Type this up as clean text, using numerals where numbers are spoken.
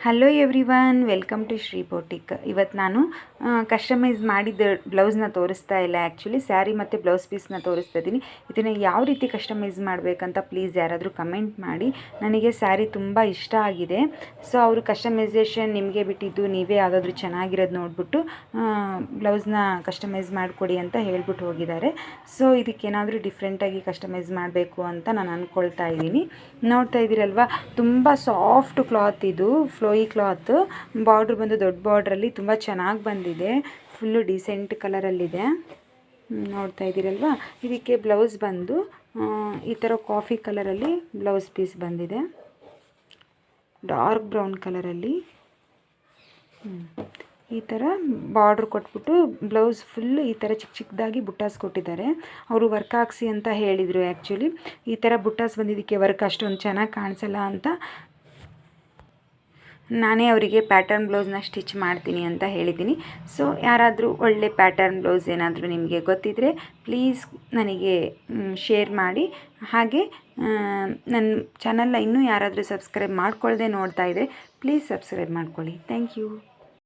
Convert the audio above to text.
Hello everyone, welcome to Shri boutique. ಇವತ್ತು ನಾನು customise ಮಾಡಿದ ಬ್ಲೌಸ್ನ ತೋರಿಸ್ತಾ ಇಲ್ಲ, ಆ್ಯಕ್ಚುಲಿ ಸ್ಯಾರಿ ಮತ್ತು ಬ್ಲೌಸ್ ಪೀಸ್ನ ತೋರಿಸ್ತಾ ಇದ್ದೀನಿ. ಇದನ್ನು ಯಾವ ರೀತಿ ಕಸ್ಟಮೈಸ್ ಮಾಡಬೇಕಂತ ಪ್ಲೀಸ್ ಯಾರಾದರೂ ಕಮೆಂಟ್ ಮಾಡಿ. ನನಗೆ ಸ್ಯಾರಿ ತುಂಬ ಇಷ್ಟ ಆಗಿದೆ. ಸೊ ಅವರು ಕಸ್ಟಮೈಸೇಷನ್ ನಿಮಗೆ ಬಿಟ್ಟಿದ್ದು, ನೀವೇ ಯಾವುದಾದ್ರೂ ಚೆನ್ನಾಗಿರೋದು ನೋಡಿಬಿಟ್ಟು ಬ್ಲೌಸ್ನ ಕಸ್ಟಮೈಸ್ ಮಾಡಿಕೊಡಿ ಅಂತ ಹೇಳ್ಬಿಟ್ಟು ಹೋಗಿದ್ದಾರೆ. ಸೊ ಇದಕ್ಕೇನಾದರೂ ಡಿಫ್ರೆಂಟಾಗಿ ಕಸ್ಟಮೈಸ್ ಮಾಡಬೇಕು ಅಂತ ನಾನು ಅಂದ್ಕೊಳ್ತಾ ಇದ್ದೀನಿ. ನೋಡ್ತಾ ಇದ್ದೀರಲ್ವ, ತುಂಬ ಸಾಫ್ಟ್ ಕ್ಲಾತ್ ಇದು, ಫ್ಲೋಯಿ ಕ್ಲಾತ್. ಬಾರ್ಡ್ರ್ ಬಂದು ದೊಡ್ಡ ಬಾರ್ಡ್ರಲ್ಲಿ ತುಂಬ ಚೆನ್ನಾಗಿ ಬಂದಿದೆ, ಫುಲ್ಲು ಡೀಸೆಂಟ್ ಕಲರಲ್ಲಿದೆ. ನೋಡ್ತಾ ಇದ್ದೀರಲ್ವ. ಇದಕ್ಕೆ ಬ್ಲೌಸ್ ಬಂದು ಈ ಥರ ಕಾಫಿ ಕಲರಲ್ಲಿ ಬ್ಲೌಸ್ ಪೀಸ್ ಬಂದಿದೆ, ಡಾರ್ಕ್ ಬ್ರೌನ್ ಕಲರಲ್ಲಿ. ಈ ಥರ ಬಾರ್ಡ್ರ್ ಕೊಟ್ಬಿಟ್ಟು ಬ್ಲೌಸ್ ಫುಲ್ಲು ಈ ಥರ ಚಿಕ್ಕ ಚಿಕ್ಕದಾಗಿ ಬುಟ್ಟಾಸ್ ಕೊಟ್ಟಿದ್ದಾರೆ. ಅವರು ವರ್ಕ್ ಹಾಕ್ಸಿ ಅಂತ ಹೇಳಿದರು. ಆ್ಯಕ್ಚುಲಿ ಈ ಥರ ಬುಟ್ಟಾಸ್ ಬಂದಿದ್ದಕ್ಕೆ ವರ್ಕ್ ಅಷ್ಟೊಂದು ಚೆನ್ನಾಗಿ ಕಾಣಿಸಲ್ಲ ಅಂತ ನಾನೇ ಅವರಿಗೆ ಪ್ಯಾಟರ್ನ್ ಬ್ಲೌಸ್ನ ಸ್ಟಿಚ್ ಮಾಡ್ತೀನಿ ಅಂತ ಹೇಳಿದ್ದೀನಿ. ಸೊ ಯಾರಾದರೂ ಒಳ್ಳೆ ಪ್ಯಾಟರ್ನ್ ಬ್ಲೌಸ್ ಏನಾದರೂ ನಿಮಗೆ ಗೊತ್ತಿದ್ದರೆ ಪ್ಲೀಸ್ ನನಗೆ ಶೇರ್ ಮಾಡಿ. ಹಾಗೆ ನನ್ನ ಚಾನಲ್ನ ಇನ್ನೂ ಯಾರಾದರೂ ಸಬ್ಸ್ಕ್ರೈಬ್ ಮಾಡ್ಕೊಳ್ಳದೆ ನೋಡ್ತಾ ಇದ್ದರೆ ಪ್ಲೀಸ್ ಸಬ್ಸ್ಕ್ರೈಬ್ ಮಾಡ್ಕೊಳ್ಳಿ. Thank you.